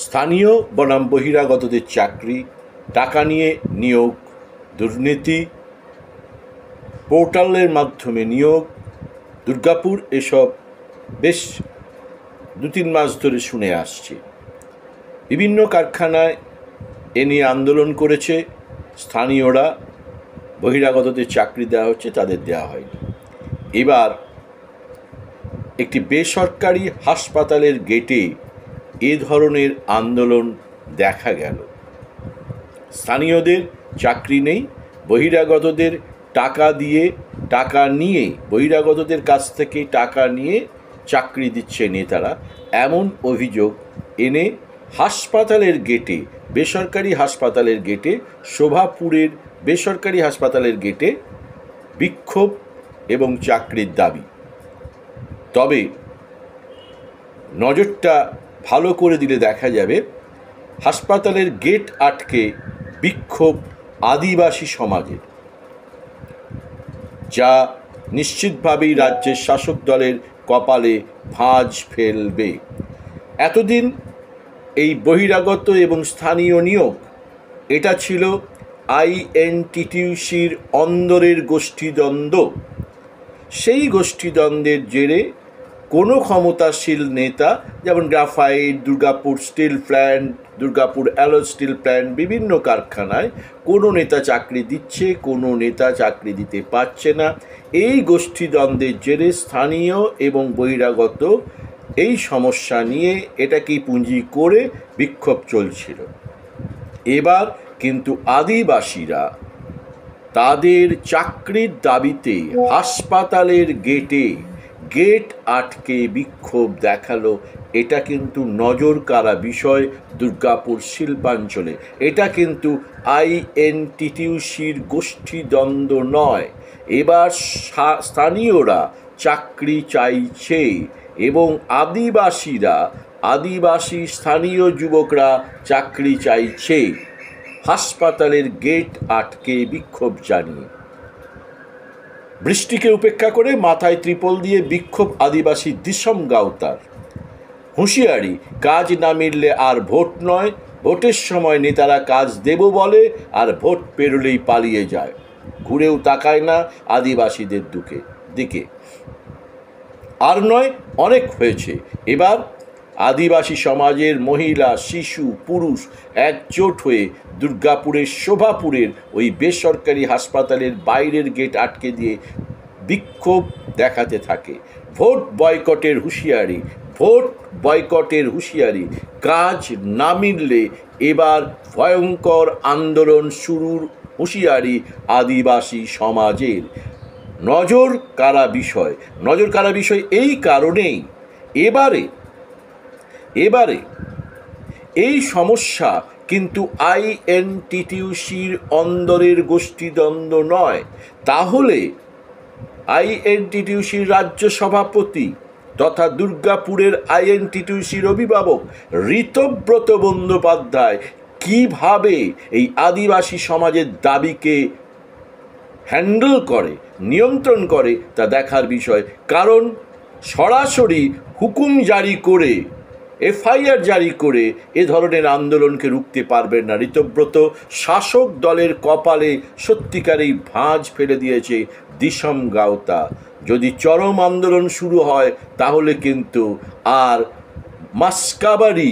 স্থানীয় বনাম বহিরাগতদের চাকরি, টাকা নিয়ে নিয়োগ, দুর্নীতি, পোর্টালের মাধ্যমে নিয়োগ, দুর্গাপুর, এসব বেশ 2-3 মাস ধরে শুনে আসছে। বিভিন্ন কারখানায় এ নিয়ে আন্দোলন করেছে স্থানীয়রা। বহিরাগতদের চাকরি দেওয়া হচ্ছে, তাদের দেওয়া হয়নি। এবার একটি বেসরকারি হাসপাতালের গেটে এ ধরনের আন্দোলন দেখা গেল। স্থানীয়দের চাকরি নেই, বহিরাগতদের টাকা নিয়ে বহিরাগতদের কাছ থেকে টাকা নিয়ে চাকরি দিচ্ছে নেতারা, এমন অভিযোগ এনে হাসপাতালের গেটে, বেসরকারি হাসপাতালের গেটে, শোভাপুরের বেসরকারি হাসপাতালের গেটে বিক্ষোভ এবং চাকরির দাবি। তবে নজরটা ভালো করে দিলে দেখা যাবে হাসপাতালের গেট আটকে বিক্ষোভ আদিবাসী সমাজের, যা নিশ্চিতভাবেই রাজ্যের শাসক দলের কপালে ভাঁজ ফেলবে। এতদিন এই বহিরাগত এবং স্থানীয় নিয়োগ, এটা ছিল আইএনটিটিউসির অন্দরের গোষ্ঠীদ্বন্দ্ব। সেই গোষ্ঠীদ্বন্দ্বের জেরে কোনো ক্ষমতাশীল নেতা, যেমন graphite, Durgapur steel plant, Durgapur alloy steel plant, বিভিন্ন কারখানায় কোনো নেতা চাকরি দিচ্ছে, কোনো নেতা চাকরি দিতে পারছে না। এই গোষ্ঠীদ্বন্দ্বের জেরে স্থানীয় এবং বহিরাগত এই সমস্যা নিয়ে এটাকেই পুঁজি করে বিক্ষোভ চলছিল। এবার কিন্তু আদিবাসীরা তাদের চাকরির দাবিতে হাসপাতালের গেট আটকে বিক্ষোভ দেখালো। এটা কিন্তু নজর কাড়া বিষয় দুর্গাপুর শিল্পাঞ্চলে। এটা কিন্তু আইএনটিটিউসির গোষ্ঠীদ্বন্দ্ব নয়। এবার স্থানীয়রা চাকরি চাইছে এবং আদিবাসী স্থানীয় যুবকরা চাকরি চাইছে হাসপাতালের গেট আটকে বিক্ষোভ জানিয়ে। বৃষ্টিকে উপেক্ষা করে মাথায় ত্রিপল দিয়ে বিক্ষোভ আদিবাসী দিশম গাওতার। হুঁশিয়ারি, কাজ না মিললে আর ভোট নয়। ভোটের সময় নেতারা কাজ দেব বলে আর ভোট পেরোলেই পালিয়ে যায়, ঘুরেও তাকায় না আদিবাসীদের দিকে। আর নয়, অনেক হয়েছে। এবার আদিবাসী সমাজের মহিলা, শিশু, পুরুষ একজোট হয়ে দুর্গাপুরের শোভাপুরের ওই বেসরকারি হাসপাতালের বাইরের গেট আটকে দিয়ে বিক্ষোভ দেখাতে থাকে। ভোট বয়কটের হুঁশিয়ারি। কাজ না মিললে এবার ভয়ঙ্কর আন্দোলন শুরুর হুঁশিয়ারি আদিবাসী সমাজের। নজর কাড়া বিষয় এই কারণেই এবারে এই সমস্যা কিন্তু আইএনটিটিউসির অন্দরের গোষ্ঠীদ্বন্দ্ব নয়। তাহলে আইএনটিটিউসির রাজ্য সভাপতি তথা দুর্গাপুরের আইএনটিটিউসির অভিভাবক ঋতব্রত বন্দ্যোপাধ্যায় কিভাবে এই আদিবাসী সমাজের দাবিকে হ্যান্ডেল করে, নিয়ন্ত্রণ করে, তা দেখার বিষয়। কারণ সরাসরি হুকুম জারি করে, এফআইআর জারি করে এ ধরনের আন্দোলনকে রুখতে পারবেন না ঋতব্রত। শাসক দলের কপালে সত্যিকারেই ভাঁজ ফেলে দিয়েছে দিশম গাওতা। যদি চরম আন্দোলন শুরু হয় তাহলে কিন্তু আর মাসকাবাড়ি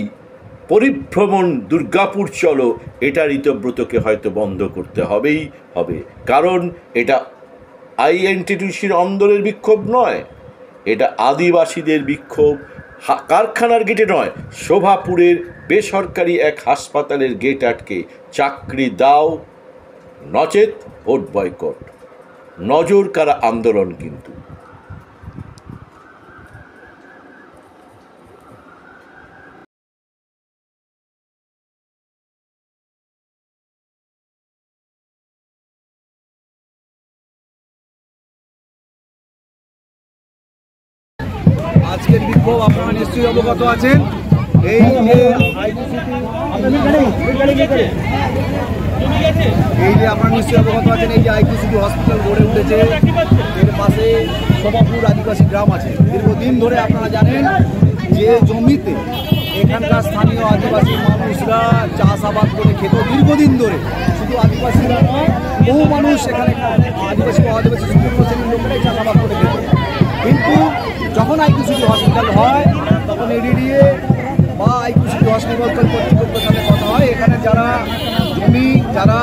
পরিভ্রমণ দুর্গাপুর চলো, এটা ঋতব্রতকে হয়তো বন্ধ করতে হবে। কারণ এটা আইএনটিটিউসির অন্দরের বিক্ষোভ নয়, এটা আদিবাসীদের বিক্ষোভ। কারখানার গেটে নয়, শোভাপুরের বেসরকারি এক হাসপাতালের গেট আটকে চাকরি দাও, নচেত ভোট বয়কট। নজর কাড়া আন্দোলন কিন্তু। আজকের বিক্ষোভ আপনারা নিশ্চয়ই অবগত আছেন। এই যে আপনারা নিশ্চয়ই অবগত আছেন, এই যে আইকিউসিটি হসপিটাল গড়ে উঠেছে, এর পাশে শোভাপুর আদিবাসী গ্রাম আছে। দীর্ঘদিন ধরে আপনারা জানেন যে জমিতে এখানকার স্থানীয় আদিবাসী মানুষরা চাষাবাদ করে খেত দীর্ঘদিন ধরে। শুধু আদিবাসীরা নয়, বহু মানুষ এখানে আদিবাসী ও আদিবাসী সুযোগ্য শ্রেণীর লোকেরাই চাষাবাদ করে খেত। কিন্তু যখন আইকিউসিটি হসপিটাল হয় তখন এডিডিএ বা আইকিউসিটি হসপিটাল কর্তৃপক্ষের সাথে কথা হয়, এখানে যারা জমি যারা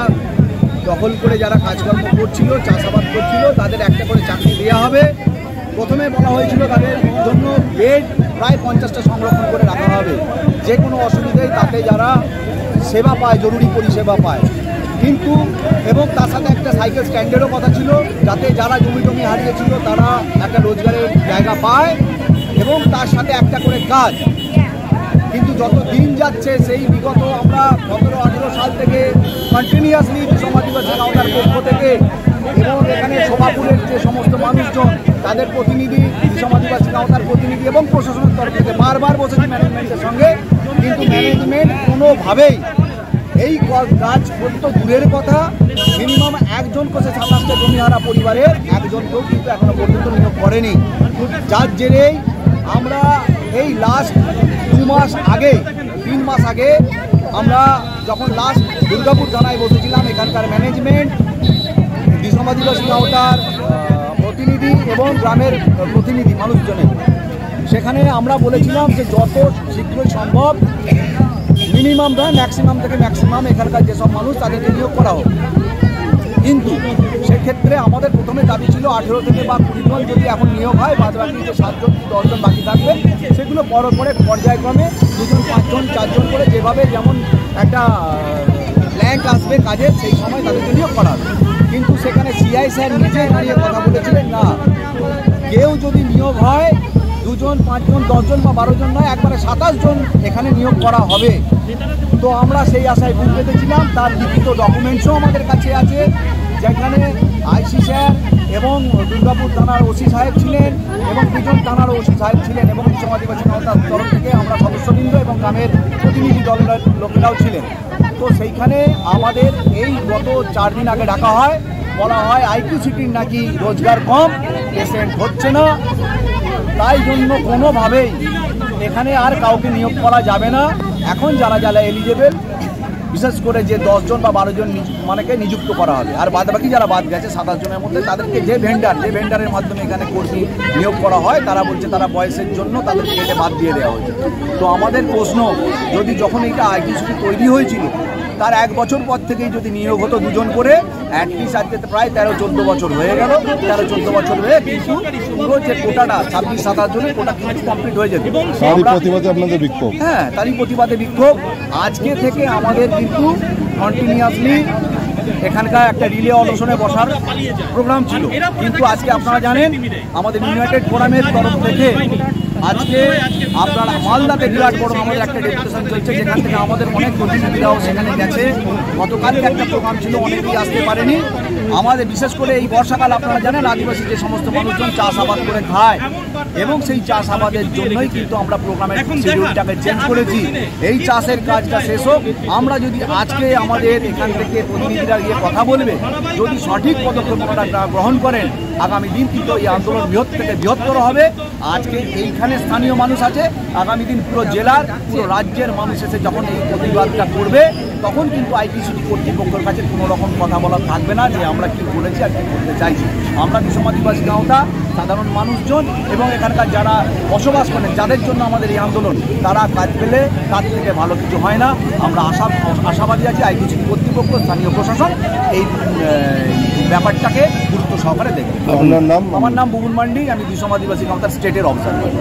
দখল করে যারা কাজকর্ম করছিল, চাষাবাদ করছিল, তাদের একটা করে চাকরি দেওয়া হবে। প্রথমে বলা হয়েছিল তাদের জন্য বেড প্রায় 50টা সংরক্ষণ করে রাখা হবে, যে কোনো অসুবিধায় তাতে যারা সেবা পায়, জরুরি পরিষেবা পায়। কিন্তু এবং তার সাথে একটা সাইকেল স্ট্যান্ডেরও কথা ছিল, যাতে যারা জমি হারিয়েছিল তারা একটা রোজগারের জায়গা পায় এবং তার সাথে একটা করে কাজ। কিন্তু যত দিন যাচ্ছে, সেই বিগত আমরা 17-18 সাল থেকে কন্টিনিউয়াসলি আদিবাসী আওতার পক্ষ থেকে এবং এখানে শোভাপুরের যে সমস্ত মানুষজন, তাদের প্রতিনিধি, আদিবাসী আওতার প্রতিনিধি এবং প্রশাসনের তরফ থেকে বারবার বসেছি ম্যানেজমেন্টের সঙ্গে, কিন্তু ম্যানেজমেন্ট কোনোভাবেই এই কাজ করতে দূরের কথা, মিনিমাম একজন কোষে 27টা জমিহারা পরিবারের একজনকেও কিন্তু এখনো পর্যন্ত নিয়োগ করেনি। যার জেরেই আমরা এই লাস্ট 2 মাস আগে, 3 মাস আগে আমরা যখন লাস্ট দুর্গাপুর থানায় বসেছিলাম, এখানকার ম্যানেজমেন্ট, আদিবাসী আওতার প্রতিনিধি এবং গ্রামের প্রতিনিধি মানুষজনের, সেখানে আমরা বলেছিলাম যে যত শীঘ্রই সম্ভব মিনিমাম নয়, ম্যাক্সিমাম থেকে ম্যাক্সিমাম এখানকার যেসব মানুষ তাদেরকে নিয়োগ করা হোক। কিন্তু সেক্ষেত্রে আমাদের প্রথমে দাবি ছিল 18 থেকে বা 20 জন যদি এখন নিয়োগ হয়, বাদ বাকি যে 7 জন কি 10 জন বাকি থাকবে, সেগুলো পরে পর্যায়ক্রমে 2 জন 5 জন 4 জন করে যেভাবে যেমন একটা ব্ল্যাঙ্ক আসবে কাজের, সেই সময় তাদেরকে নিয়োগ করা হবে। কিন্তু সেখানে সিআই স্যার নিজে দাঁড়িয়ে কথা বলেছিলেন, না, কেউ যদি নিয়োগ হয় 2 জন 5 জন 10 জন বা 12 জন নয়, একবারে 27 জন এখানে নিয়োগ করা হবে। তো আমরা সেই আশায় বুক পেতেছিলাম। তার লিখিত ডকুমেন্টসও আমাদের কাছে আছে, যেখানে আইসি স্যার এবং দুর্গাপুর থানার ওসি সাহেব ছিলেন এবং 2 জন থানার ওসি সাহেব ছিলেন এবং আদিবাসী আওতার তরফ থেকে আমরা সদস্যবৃন্দ এবং গ্রামের প্রতিনিধি দলের লোকেরাও ছিলেন। তো সেইখানে আমাদের এই গত 4 দিন আগে ডাকা হয়, বলা হয় আইকিউসিটির নাকি রোজগার কম, পেশেন্ট হচ্ছে না, তাই জন্য কোনোভাবেই এখানে আর কাউকে নিয়োগ করা যাবে না। এখন যারা যারা এলিজেবল, বিশেষ করে যে 10 জন বা 12 জন মানেকে নিযুক্ত করা হবে, আর বাদবাকি যারা বাদ গেছে 27 জনের মধ্যে, তাদেরকে যে ভেন্ডারের মাধ্যমে এখানে কর্মী নিয়োগ করা হয়, তারা বলছে তারা বয়সের জন্য তাদেরকে এটা বাদ দিয়ে দেওয়া হয়েছে। তো আমাদের প্রশ্ন, যদি যখন এইটা আইকিউসিটি তৈরি হয়েছিল তার 1 বছর পর থেকেই যদি নিয়োগ হতো 2 জন করে, অ্যাটলিস্ট আজকে প্রায় 13-14 বছর হয়ে গেল, 13-14 বছর হয়ে কিন্তু পুরো যে কোটাটা 26-27 জনের কোটা কিন্তু কমপ্লিট হয়ে যেত। তারই প্রতিবাদে আপনাদের বিক্ষোভ? হ্যাঁ, তারই প্রতিবাদে বিক্ষোভ। আজকে থেকে আমাদের কিন্তু কন্টিনিউয়াসলি এখানকার একটা রিলে অনশনে বসার প্রোগ্রাম ছিল, কিন্তু আজকে আপনারা জানেন আমাদের ইউনাইটেড ফোরামের তরফ থেকে আজকে আপনার মালদাতে বিরাট বড় আমাদের একটা ডেপুটেশন চলছে, যেখান থেকে আমাদের অনেক প্রতিনিধিরাও সেখানে গেছে। গতকালকে একটা প্রোগ্রাম ছিল, অনেকেই আসতে পারেনি। আমাদের বিশেষ করে এই বর্ষাকাল আপনারা জানেন আদিবাসী যে সমস্ত মানুষজন চাষাবাদ করে খায়, এবং সেই চাষাবাদের জন্যই কিন্তু আমরা প্রোগ্রামের শিডিউলটাকে চেঞ্জ করেছি। এই চাষের কাজটা শেষ হোক, আমরা যদি আজকে আমাদের এখান থেকে প্রতিনিধিরা গিয়ে কথা বলবে, যদি সঠিক পদক্ষেপ ওনারা গ্রহণ করেন, আগামী দিন কিন্তু এই আন্দোলন বৃহত্তর হবে। আজকে এইখানে স্থানীয় মানুষ আছে, আগামী দিন পুরো জেলার, পুরো রাজ্যের মানুষ এসে যখন এই প্রতিবাদটা করবে, তখন কিন্তু আইকিউসিটি কর্তৃপক্ষের কাছে কোনো রকম কথা বলা থাকবে না যে আমরা কি বলেছি আর কি করতে চাইছি। আমরা আদিবাসী আওতা সাধারণ মানুষজন এবং এখানকার যারা বসবাস করেন, যাদের জন্য আমাদের এই আন্দোলন, তারা কাজ পেলে তার থেকে ভালো কিছু হয় না। আমরা আশাবাদী আছি আইকিউসিটি কর্তৃপক্ষ, স্থানীয় প্রশাসন এই ব্যাপারটাকে গুরুত্ব সহকারে দেখবে। আপনার নাম? আমার নাম বুবুন মান্ডি, আমি আদিবাসী আওতার স্টেটের অবজারভার।